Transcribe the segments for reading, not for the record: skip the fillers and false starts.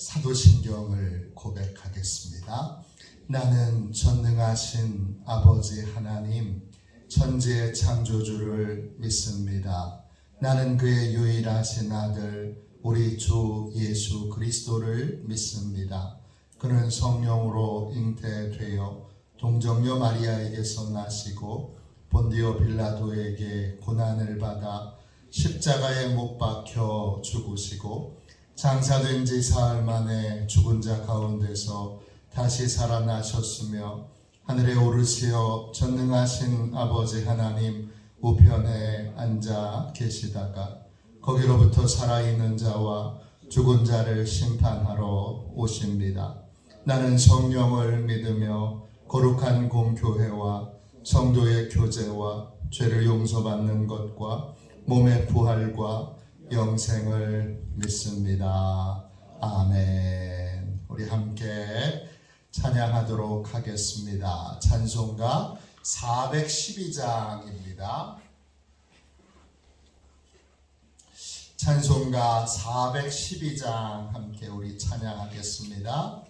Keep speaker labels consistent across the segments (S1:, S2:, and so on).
S1: 사도신경을 고백하겠습니다. 나는 전능하신 아버지 하나님, 천지의 창조주를 믿습니다. 나는 그의 유일하신 아들 우리 주 예수 그리스도를 믿습니다. 그는 성령으로 잉태되어 동정녀 마리아에게서 나시고 본디오 빌라도에게 고난을 받아 십자가에 못 박혀 죽으시고 장사된 지 사흘 만에 죽은 자 가운데서 다시 살아나셨으며 하늘에 오르시어 전능하신 아버지 하나님 우편에 앉아 계시다가 거기로부터 살아있는 자와 죽은 자를 심판하러 오십니다. 나는 성령을 믿으며 거룩한 공교회와 성도의 교제와 죄를 용서받는 것과 몸의 부활과 영생을 믿습니다. 아멘. 우리 함께 찬양하도록 하겠습니다. 찬송가 412장입니다. 찬송가 412장 함께 우리 찬양하겠습니다.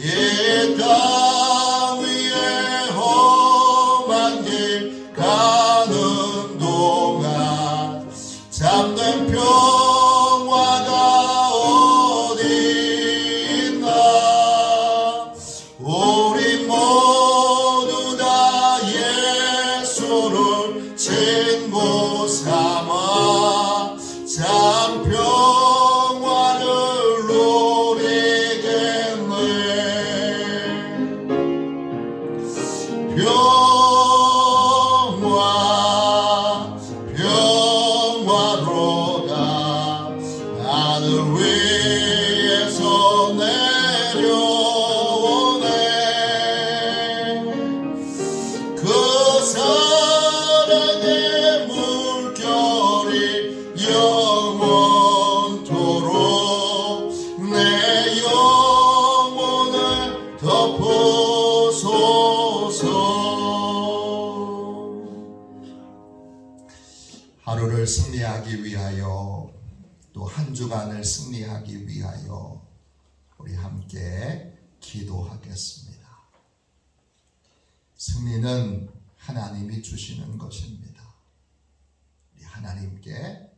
S2: 이 땅 위에 험한 길
S1: 평화로다. 하늘 위에서 내려오네. 그 사랑의 물결이 영원토록 내 영혼을 덮어소서. 하루를 승리하기 위하여, 또 한 주간을 승리하기 위하여 우리 함께 기도하겠습니다. 승리는 하나님이 주시는 것입니다. 우리 하나님께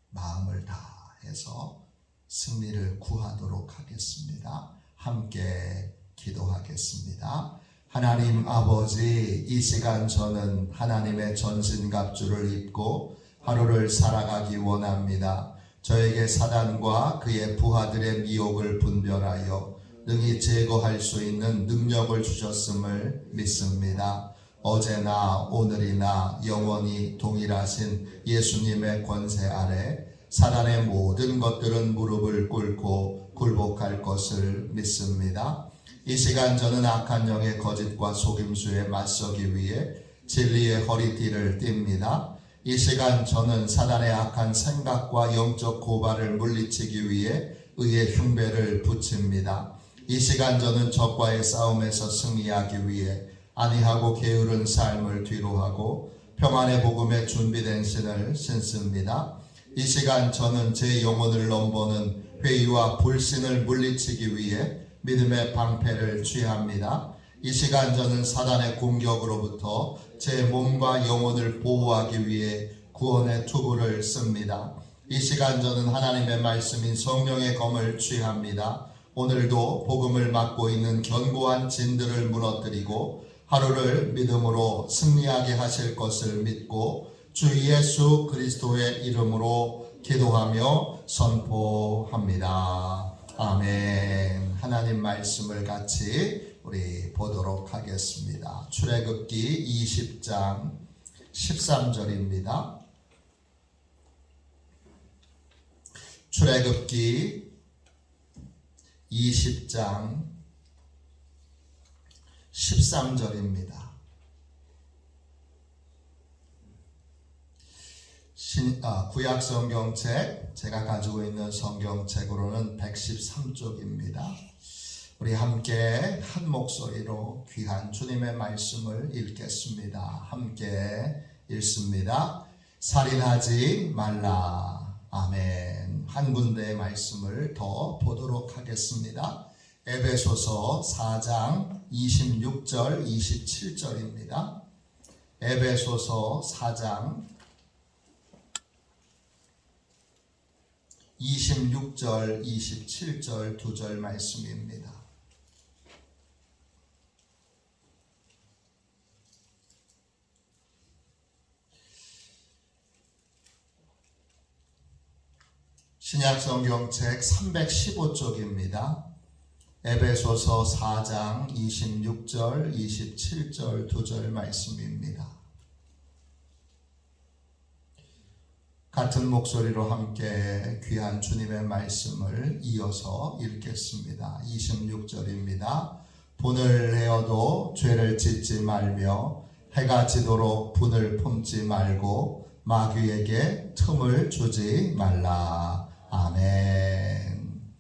S1: 마음을 다해서 승리를 구하도록 하겠습니다. 함께 기도하겠습니다. 하나님 아버지, 이 시간 저는 하나님의 전신갑주를 입고 하루를 살아가기 원합니다. 저에게 사단과 그의 부하들의 미혹을 분별하여 능히 제거할 수 있는 능력을 주셨음을 믿습니다. 어제나 오늘이나 영원히 동일하신 예수님의 권세 아래 사단의 모든 것들은 무릎을 꿇고 굴복할 것을 믿습니다. 이 시간 저는 악한 영의 거짓과 속임수에 맞서기 위해 진리의 허리띠를 띱니다. 이 시간 저는 사단의 악한 생각과 영적 고발을 물리치기 위해 의의 흉배를 붙입니다. 이 시간 저는 적과의 싸움에서 승리하기 위해 안이하고 게으른 삶을 뒤로하고 평안의 복음에 준비된 신을 신습니다. 이 시간 저는 제 영혼을 넘보는 회의와 불신을 물리치기 위해 믿음의 방패를 취합니다. 이 시간 저는 사단의 공격으로부터 제 몸과 영혼을 보호하기 위해 구원의 투구를 씁니다. 이 시간 저는 하나님의 말씀인 성령의 검을 취합니다. 오늘도 복음을 맡고 있는 견고한 진들을 무너뜨리고 하루를 믿음으로 승리하게 하실 것을 믿고 주 예수 그리스도의 이름으로 기도하며 선포합니다. 아멘. 하나님 말씀을 같이 우리 보도록 하겠습니다. 출애굽기 20장 13절입니다. 출애굽기 20장 13절입니다. 구약 성경책, 제가 가지고 있는 성경책으로는 113쪽입니다. 우리 함께 한 목소리로 귀한 주님의 말씀을 읽겠습니다. 함께 읽습니다. 살인하지 말라. 아멘. 한 군데의 말씀을 더 보도록 하겠습니다. 에베소서 4장 26절 27절입니다. 에베소서 4장 26절 27절 두 절 말씀입니다. 신약성경책 315쪽입니다. 에베소서 4장 26절 27절 두 절 말씀입니다. 같은 목소리로 함께 귀한 주님의 말씀을 이어서 읽겠습니다. 26절입니다. 분을 내어도 죄를 짓지 말며 해가 지도록 분을 품지 말고 마귀에게 틈을 주지 말라. 아멘.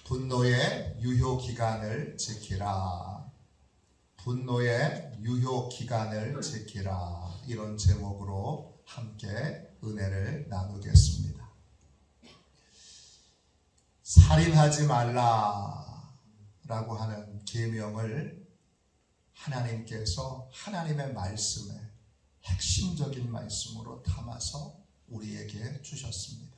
S1: 분노의 유효 기간을 지키라. 분노의 유효 기간을 지키라. 이런 제목으로 함께 은혜를 나누겠습니다. 살인하지 말라라고 하는 계명을 하나님께서 하나님의 말씀에 핵심적인 말씀으로 담아서 우리에게 주셨습니다.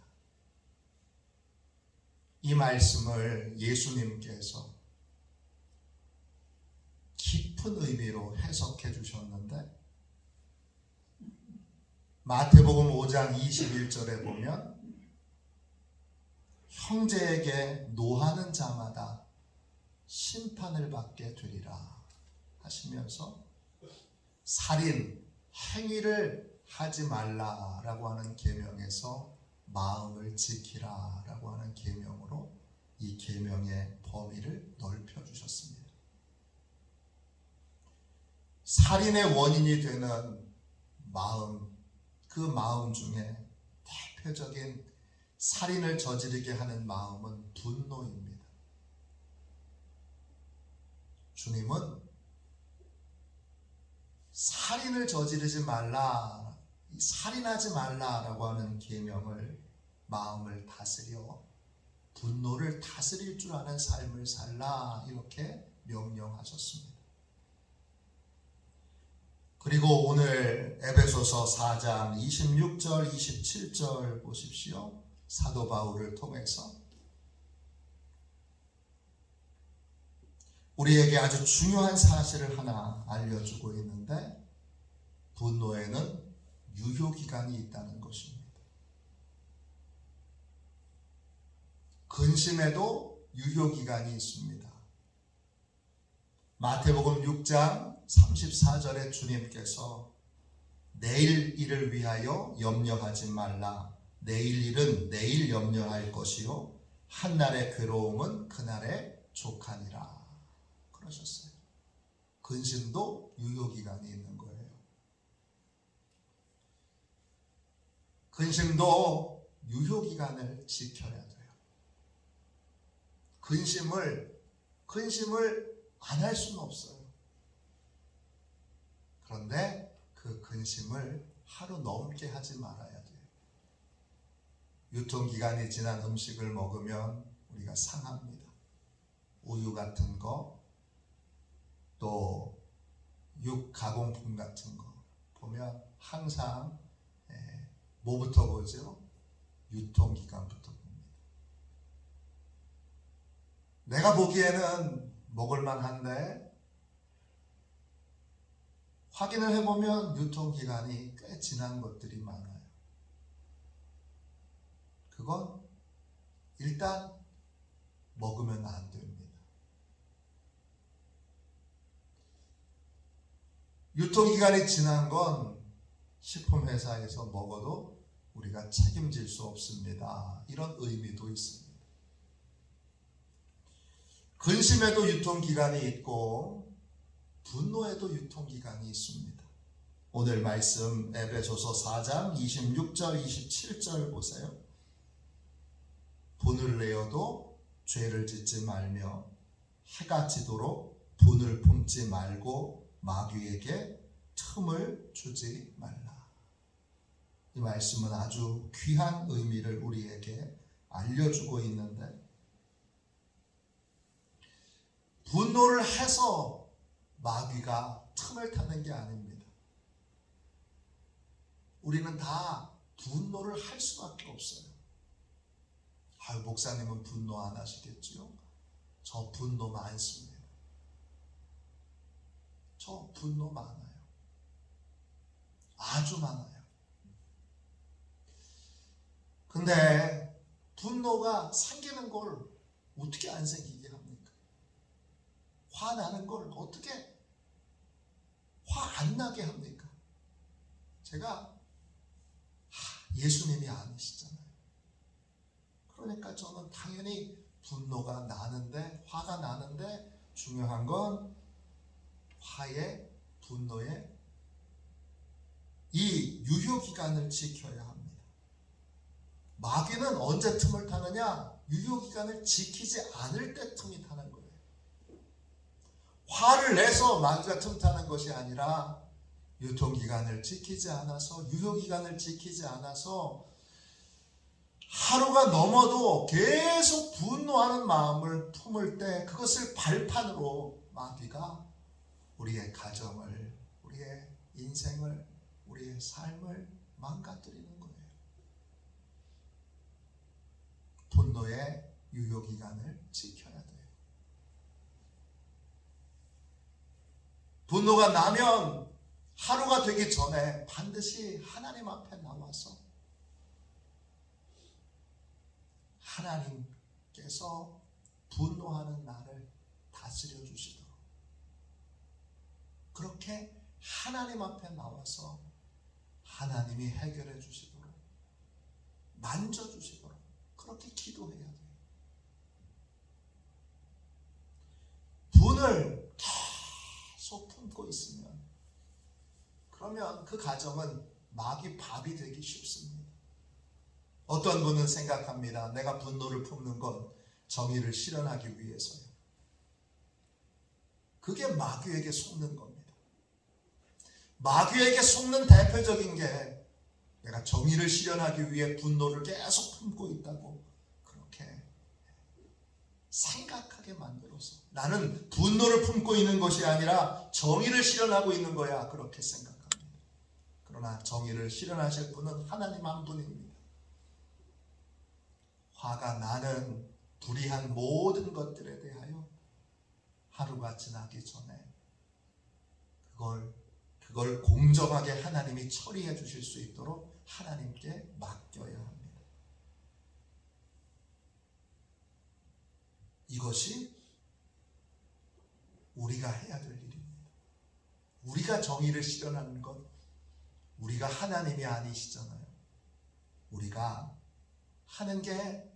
S1: 이 말씀을 예수님께서 깊은 의미로 해석해 주셨는데 마태복음 5장 21절에 보면 형제에게 노하는 자마다 심판을 받게 되리라 하시면서 살인 행위를 하지 말라라고 하는 계명에서 마음을 지키라라고 하는 계명으로 이 계명의 범위를 넓혀 주셨습니다. 살인의 원인이 되는 마음, 그 마음 중에 대표적인 살인을 저지르게 하는 마음은 분노입니다. 주님은 살인을 저지르지 말라, 살인하지 말라라고 하는 계명을 마음을 다스려 분노를 다스릴 줄 아는 삶을 살라 이렇게 명령하셨습니다. 그리고 오늘 에베소서 4장 26절 27절 보십시오. 사도 바울을 통해서 우리에게 아주 중요한 사실을 하나 알려주고 있는데, 분노에는 유효기간이 있다는 것입니다. 근심에도 유효기간이 있습니다. 마태복음 6장 34절에 주님께서 내일 일을 위하여 염려하지 말라. 내일 일은 내일 염려할 것이요 한날의 괴로움은 그날의 족하니라 그러셨어요. 근심도 유효기간이 있는 거예요. 근심도 유효기간을 지켜야 돼요. 근심을 안 할 수는 없어요. 그런데 그 근심을 하루 넘게 하지 말아야 돼요. 유통기간이 지난 음식을 먹으면 우리가 상합니다. 우유 같은 거, 또 육가공품 같은 거 보면 항상 뭐부터 보죠? 유통기간부터 봅니다. 내가 보기에는 먹을만한데 확인을 해보면 유통기간이 꽤 지난 것들이 많아요. 그건 일단 먹으면 안 됩니다. 유통기간이 지난 건 식품회사에서 먹어도 우리가 책임질 수 없습니다. 이런 의미도 있습니다. 근심에도 유통기간이 있고 분노에도 유통기간이 있습니다. 오늘 말씀 에베소서 4장 26절 27절 보세요. 분을 내어도 죄를 짓지 말며 해가 지도록 분을 품지 말고 마귀에게 틈을 주지 말라. 이 말씀은 아주 귀한 의미를 우리에게 알려주고 있는데, 분노를 해서 마귀가 틈을 타는 게 아닙니다. 우리는 다 분노를 할 수밖에 없어요. 아유, 목사님은 분노 안 하시겠지요? 저 분노 많습니다. 저 분노 많아요. 아주 많아요. 근데 분노가 생기는 걸 어떻게 안 생기게 합니까? 화나는 걸 어떻게 화 안 나게 합니까? 제가 예수님이 아니시잖아요. 그러니까 저는 당연히 분노가 나는데, 화가 나는데, 중요한 건 화의, 분노의 이 유효기간을 지켜야 합니다. 마귀는 언제 틈을 타느냐? 유효기간을 지키지 않을 때 틈이 타는 거예요. 화를 내서 마귀가 틈 타는 것이 아니라 유통기간을 지키지 않아서, 유효기간을 지키지 않아서 하루가 넘어도 계속 분노하는 마음을 품을 때, 그것을 발판으로 마귀가 우리의 가정을, 우리의 인생을, 우리의 삶을 망가뜨리는 거예요. 분노의 유효기간을 지켜야 돼요. 분노가 나면 하루가 되기 전에 반드시 하나님 앞에 나와서 하나님께서 분노하는 나를 다스려 주시도록 그렇게 하나님 앞에 나와서 하나님이 해결해 주시도록, 만져주시도록 그렇게 기도해야 돼요. 분을 계속 품고 있으면, 그러면 그 가정은 마귀 밥이 되기 쉽습니다. 어떤 분은 생각합니다. 내가 분노를 품는 건 정의를 실현하기 위해서요. 그게 마귀에게 속는 겁니다. 마귀에게 속는 대표적인 게 내가 정의를 실현하기 위해 분노를 계속 품고 있다고 그렇게 생각하게 만들어서, 나는 분노를 품고 있는 것이 아니라 정의를 실현하고 있는 거야, 그렇게 생각합니다. 그러나 정의를 실현하실 분은 하나님 한 분입니다. 화가 나는 불의한 모든 것들에 대하여 하루가 지나기 전에 그걸 공정하게 하나님이 처리해 주실 수 있도록 하나님께 맡겨야 합니다. 이것이 우리가 해야 될 일입니다. 우리가 정의를 실현하는 것, 우리가 하나님이 아니시잖아요. 우리가 하는 게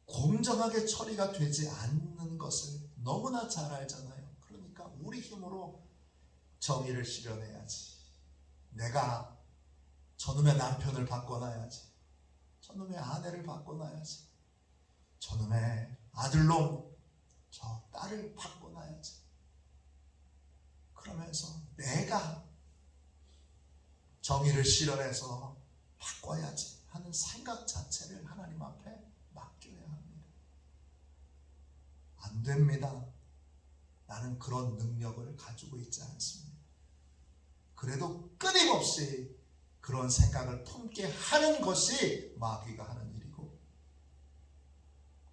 S1: 공정하게 처리가 되지 않는 것을 너무나 잘 알잖아요. 그러니까 우리 힘으로 정의를 실현해야지. 내가 저놈의 남편을 바꿔놔야지. 저놈의 아내를 바꿔놔야지. 저놈의 아들놈, 저 딸을 바꿔놔야지. 그러면서 내가 정의를 실현해서 바꿔야지 하는 생각 자체를 하나님 앞에 맡겨야 합니다. 안 됩니다. 나는 그런 능력을 가지고 있지 않습니다. 그래도 끊임없이 그런 생각을 품게 하는 것이 마귀가 하는 일이고,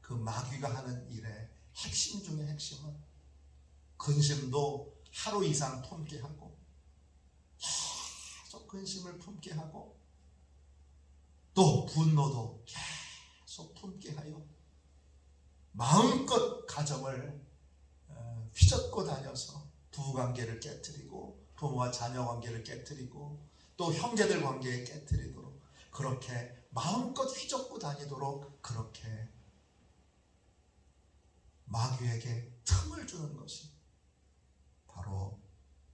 S1: 그 마귀가 하는 일의 핵심 중의 핵심은 근심도 하루 이상 품게 하고, 계속 근심을 품게 하고, 또 분노도 계속 품게 하여 마음껏 가정을 휘젓고 다녀서 부부관계를 깨트리고, 부모와 자녀 관계를 깨트리고, 또 형제들 관계에 깨트리도록 그렇게 마음껏 휘젓고 다니도록 그렇게 마귀에게 틈을 주는 것이 바로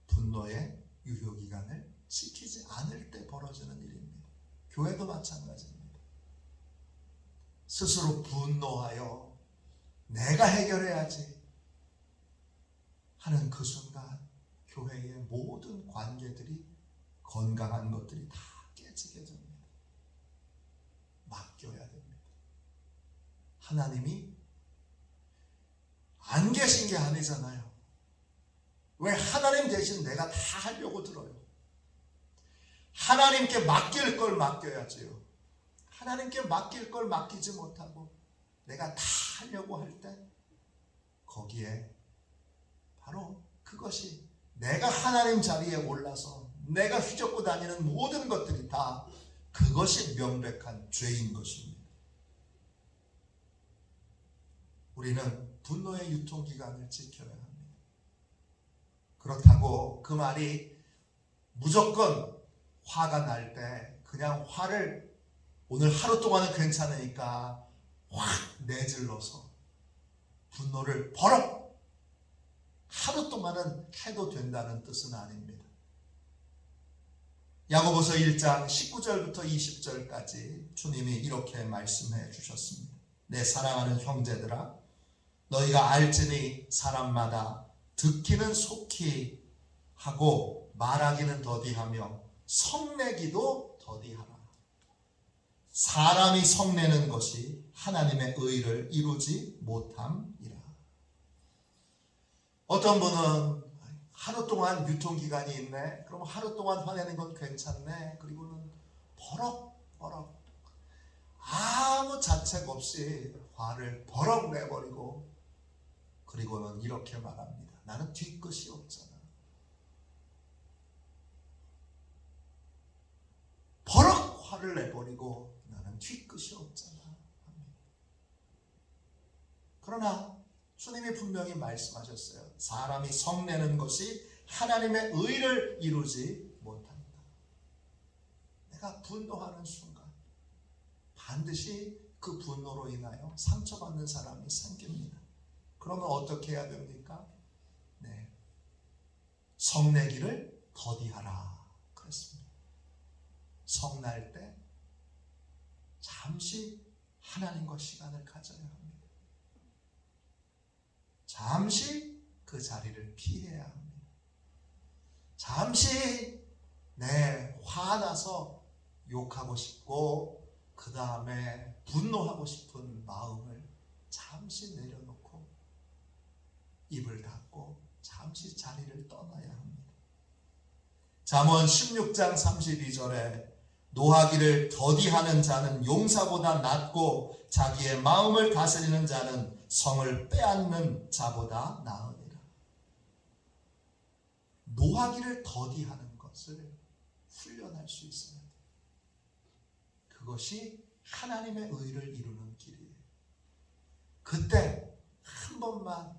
S1: 분노의 유효기간을 지키지 않을 때 벌어지는 일입니다. 교회도 마찬가지입니다. 스스로 분노하여 내가 해결해야지 하는 그 순간 교회의 모든 관계들이, 건강한 것들이 다 깨지게 됩니다. 맡겨야 됩니다. 하나님이 안 계신 게 아니잖아요. 왜 하나님 대신 내가 다 하려고 들어요? 하나님께 맡길 걸 맡겨야지요. 하나님께 맡길 걸 맡기지 못하고 내가 다 하려고 할 때, 거기에 바로 그것이 내가 하나님 자리에 올라서 내가 휘젓고 다니는 모든 것들이 다 그것이 명백한 죄인 것입니다. 우리는 분노의 유통기간을 지켜야 합니다. 그렇다고 그 말이 무조건 화가 날 때 그냥 화를 오늘 하루 동안은 괜찮으니까 확 내질러서 분노를 버럭 하루 동안은 해도 된다는 뜻은 아닙니다. 야고보서 1장 19절부터 20절까지 주님이 이렇게 말씀해 주셨습니다. 내 사랑하는 형제들아, 너희가 알지니 사람마다 듣기는 속히 하고 말하기는 더디하며 성내기도 더디하라. 사람이 성내는 것이 하나님의 의를 이루지 못함이라. 어떤 분은 하루 동안 유통기간이 있네, 그럼 하루 동안 화내는 건 괜찮네, 그리고는 버럭버럭 아무 자책 없이 화를 버럭 내버리고, 그리고는 이렇게 말합니다. 나는 뒤끝이 없잖아. 버럭 화를 내버리고 나는 뒤끝이 없잖아. 그러나 주님이 분명히 말씀하셨어요. 사람이 성내는 것이 하나님의 의를 이루지 못한다. 내가 분노하는 순간 반드시 그 분노로 인하여 상처받는 사람이 생깁니다. 그러면 어떻게 해야 됩니까? 네, 성내기를 더디하라 그랬습니다. 성날 때 잠시 하나님과 시간을 가져야 합니다. 잠시 그 자리를 피해야 합니다. 잠시 화나서 욕하고 싶고 그 다음에 분노하고 싶은 마음을 잠시 내려놓고 입을 닫고 잠시 자리를 떠나야 합니다. 잠언 16장 32절에 노하기를 더디하는 자는 용사보다 낫고 자기의 마음을 다스리는 자는 성을 빼앗는 자보다 나으니라. 노하기를 더디하는 것을 훈련할 수 있어야 돼요. 그것이 하나님의 의를 이루는 길이에요. 그때 한 번만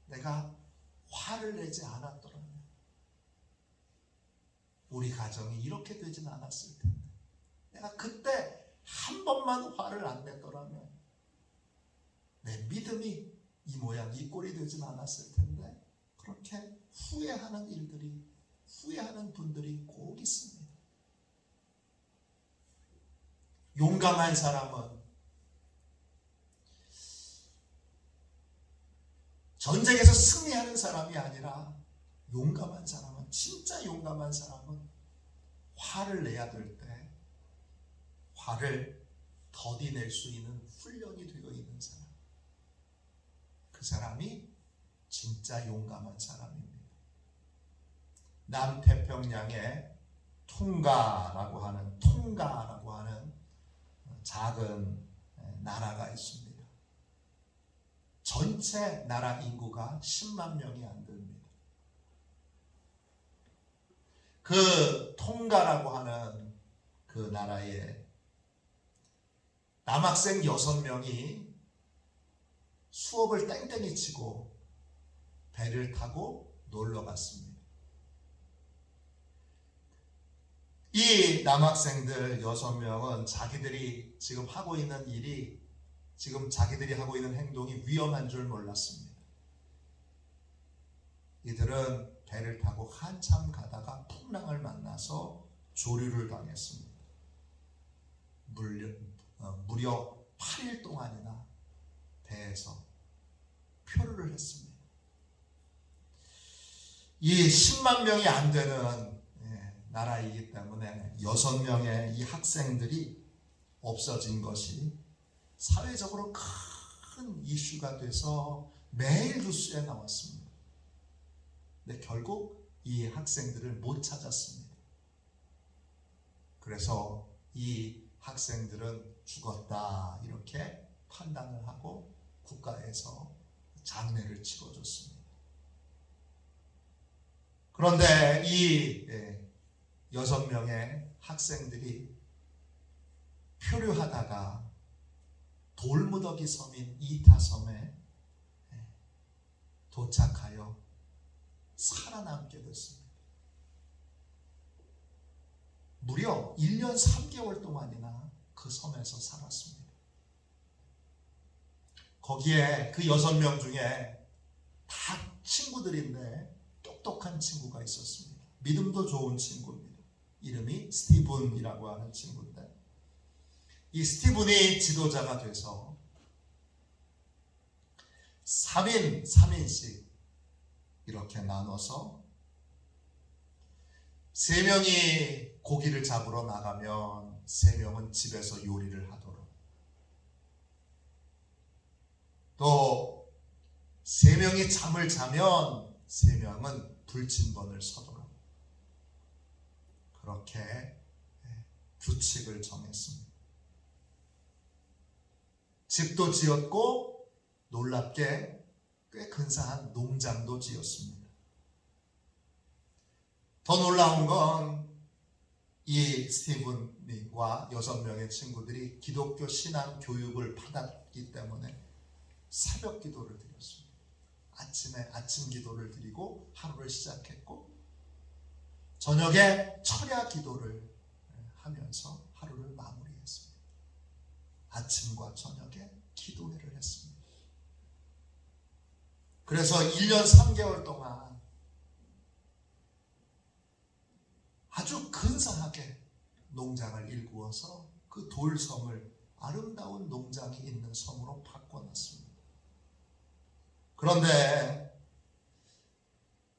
S1: 내가 화를 내지 않았더라면 우리 가정이 이렇게 되진 않았을 텐데, 내가 그때 한 번만 화를 안 냈더라면 내 믿음이 이 모양 이 꼴이 되진 않았을 텐데, 그렇게 후회하는 일들이, 후회하는 분들이 꼭 있습니다. 용감한 사람은 전쟁에서 승리하는 사람이 아니라, 용감한 사람은, 진짜 용감한 사람은 화를 내야 될 때 화를 더디낼 수 있는 훈련이 되어 있는 사람, 그 사람이 진짜 용감한 사람입니다. 남태평양에 퉁가라고 하는 작은 나라가 있습니다. 전체 나라 인구가 10만 명이 안 됩니다. 그 퉁가라고 하는 그 나라에 남학생 6명이 수업을 땡땡이 치고 배를 타고 놀러 갔습니다. 이 남학생들 6명은 자기들이 지금 하고 있는 일이, 지금 자기들이 하고 있는 행동이 위험한 줄 몰랐습니다. 이들은 배를 타고 한참 가다가 풍랑을 만나서 조류를 당했습니다. 무려 8일 동안이나 배에서 표류를 했습니다. 이 10만 명이 안 되는 나라이기 때문에 6명의 이 학생들이 없어진 것이 사회적으로 큰 이슈가 돼서 매일 뉴스에 나왔습니다. 근데 결국 이 학생들을 못 찾았습니다. 그래서 이 학생들은 죽었다, 이렇게 판단을 하고 국가에서 장례를 치러줬습니다. 그런데 이 6명의 학생들이 표류하다가 돌무더기 섬인 이타섬에 도착하여 살아남게 됐습니다. 무려 1년 3개월 동안이나 그 섬에서 살았습니다. 거기에 그 6명 중에 다 친구들인데 똑똑한 친구가 있었습니다. 믿음도 좋은 친구입니다. 이름이 스티븐이라고 하는 친구인데, 이 스티븐이 지도자가 돼서 3인씩 이렇게 나눠서 3명이 고기를 잡으러 나가면 3명은 집에서 요리를 하도록, 또 3명이 잠을 자면 3명은 불침번을 서도록, 그렇게 규칙을 정했습니다. 집도 지었고 놀랍게 꽤 근사한 농장도 지었습니다. 더 놀라운 건 이 스티븐과 6명의 친구들이 기독교 신앙 교육을 받았기 때문에 새벽 기도를 드렸습니다. 아침에 아침 기도를 드리고 하루를 시작했고, 저녁에 철야 기도를 하면서 하루를 마무리했습니다. 아침과 저녁에 기도회를 했습니다. 그래서 1년 3개월 동안 아주 근사하게 농장을 일구어서 그 돌섬을 아름다운 농장이 있는 섬으로 바꿔놨습니다. 그런데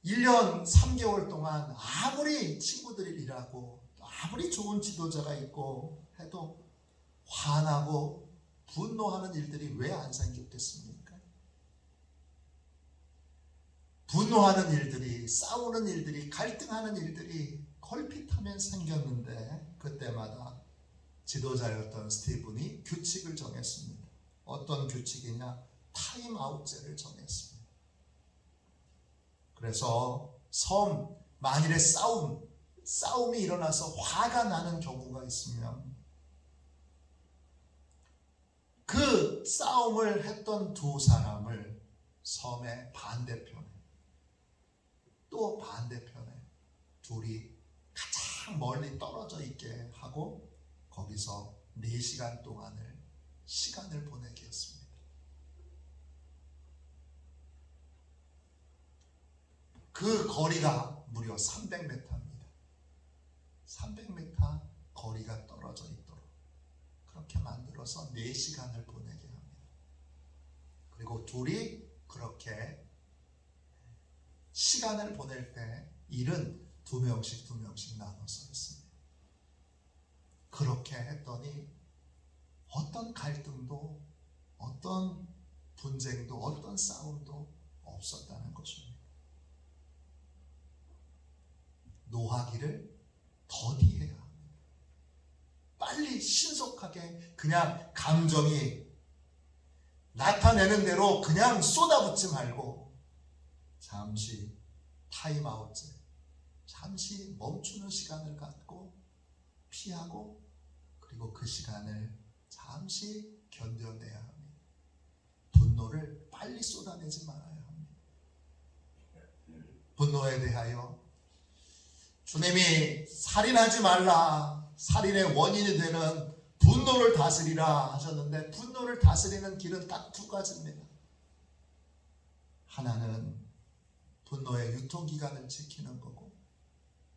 S1: 1년 3개월 동안 아무리 친구들이 일하고 아무리 좋은 지도자가 있고 해도 화나고 분노하는 일들이 왜 안 생겼겠습니까? 분노하는 일들이, 싸우는 일들이, 갈등하는 일들이 걸핏하면 생겼는데 그때마다 지도자였던 스티븐이 규칙을 정했습니다. 어떤 규칙이냐? 타임아웃제를 정했습니다. 그래서 만일에 싸움이 일어나서 화가 나는 경우가 있으면 그 싸움을 했던 두 사람을 섬의 반대편에 또 반대편에 둘이 가장 멀리 떨어져 있게 하고 거기서 4시간 동안을 시간을 보내게 했습니다. 그 거리가 무려 300m입니다. 300m 거리가 떨어져 있도록 그렇게 만들어서 4시간을 보내게 합니다. 그리고 둘이 그렇게 시간을 보낼 때 일은 2명씩 나눠서 했습니다. 그렇게 했더니 어떤 갈등도, 어떤 분쟁도, 어떤 싸움도 없었다는 것입니다. 노하기를 더디해야 합니다. 빨리 신속하게 그냥 감정이 나타내는 대로 그냥 쏟아붓지 말고 잠시 타임아웃제, 잠시 멈추는 시간을 갖고 피하고 그리고 그 시간을 잠시 견뎌내야 합니다. 분노를 빨리 쏟아내지 말아야 합니다. 분노에 대하여 주님이 살인하지 말라, 살인의 원인이 되는 분노를 다스리라 하셨는데 분노를 다스리는 길은 딱 2가지입니다. 하나는 분노의 유통기간을 지키는 거고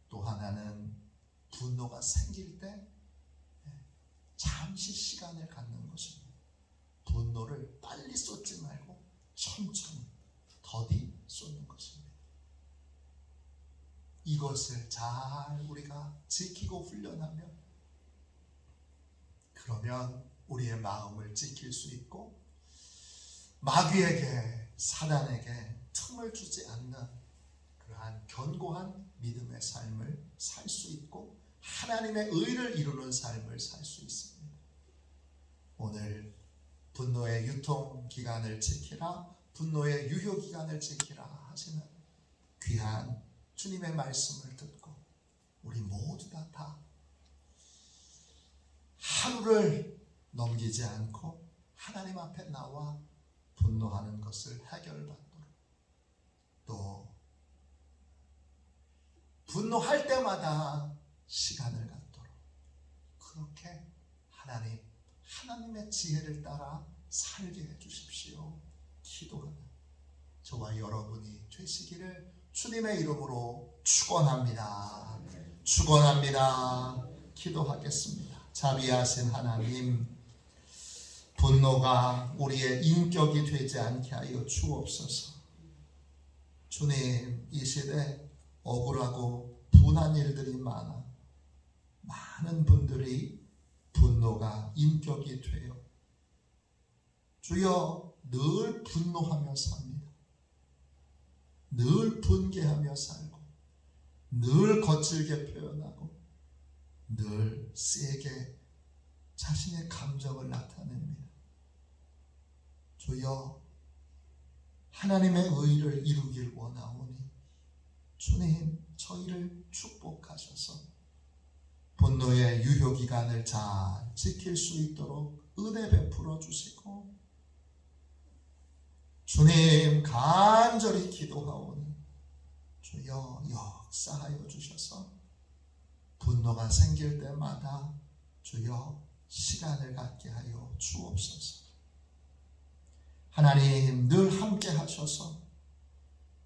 S1: 또 하나는 분노가 생길 때 잠시 시간을 갖는 것입니다. 분노를 빨리 쏟지 말고 천천히 더디 쏟는 것입니다. 이것을 잘 우리가 지키고 훈련하면 그러면 우리의 마음을 지킬 수 있고 마귀에게, 사단에게 틈을 주지 않는 그러한 견고한 믿음의 삶을 살 수 있고 하나님의 의를 이루는 삶을 살 수 있습니다. 오늘 분노의 유통기간을 지키라, 분노의 유효기간을 지키라 하시는 귀한 주님의 말씀을 듣고 우리 모두 다 하루를 넘기지 않고 하나님 앞에 나와 분노하는 것을 해결받도록 또 분노할 때마다 시간을 갖도록 그렇게 하나님의 지혜를 따라 살게 해주십시오. 기도하는 저와 여러분이 되시기를 주님의 이름으로 축원합니다. 축원합니다. 기도하겠습니다. 자비하신 하나님, 분노가 우리의 인격이 되지 않게 하여 주옵소서. 주님, 이 시대 억울하고 분한 일들이 많은 분들이 분노가 인격이 되어 주여 늘 분노하며 삽니다. 늘 분개하며 살고 늘 거칠게 표현하고 늘 세게 자신의 감정을 나타냅니다. 주여 하나님의 의를 이루길 원하오니 주님 저희를 축복하셔서 분노의 유효기간을 잘 지킬 수 있도록 은혜 베풀어 주시고 주님 간절히 기도하오니 주여 주여 역사하여 주셔서 분노가 생길 때마다 주여 시간을 갖게 하여 주옵소서. 하나님 늘 함께 하셔서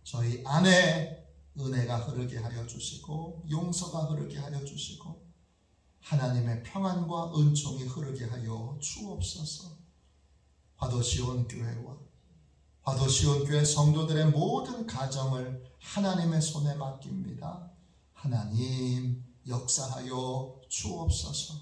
S1: 저희 안에 은혜가 흐르게 하여 주시고 용서가 흐르게 하여 주시고 하나님의 평안과 은총이 흐르게 하여 주옵소서. 화도시온 교회와 화도시온 교회 성도들의 모든 가정을 하나님의 손에 맡깁니다. 하나님 역사하여 주옵소서.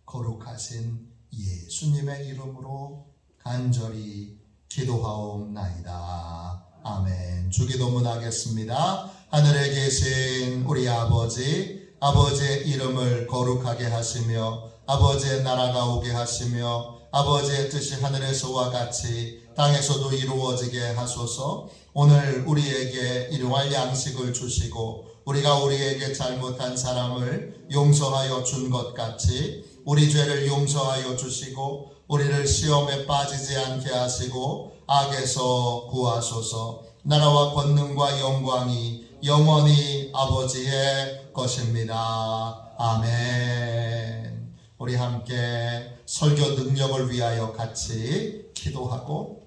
S1: 거룩하신 예수님의 이름으로 간절히 기도하옵나이다. 아멘. 주기도문 하겠습니다. 하늘에 계신 우리 아버지, 아버지의 이름을 거룩하게 하시며 아버지의 나라가 오게 하시며 아버지의 뜻이 하늘에서와 같이 땅에서도 이루어지게 하소서. 오늘 우리에게 일용할 양식을 주시고 우리가 우리에게 잘못한 사람을 용서하여 준 것 같이 우리 죄를 용서하여 주시고 우리를 시험에 빠지지 않게 하시고 악에서 구하소서. 나라와 권능과 영광이 영원히 아버지의 것입니다. 아멘. 우리 함께 설교 능력을 위하여 같이 기도하고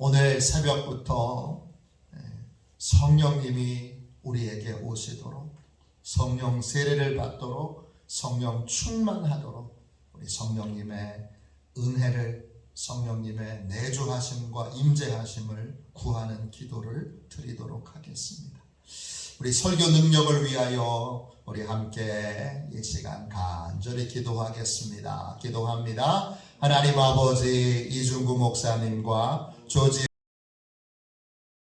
S1: 오늘 새벽부터 성령님이 우리에게 오시도록 성령 세례를 받도록 성령 충만하도록 우리 성령님의 은혜를 성령님의 내주하심과 임재하심을 구하는 기도를 드리도록 하겠습니다. 우리 설교 능력을 위하여 우리 함께 이 시간 간절히 기도하겠습니다. 기도합니다. 하나님 아버지 이중구 목사님과 조지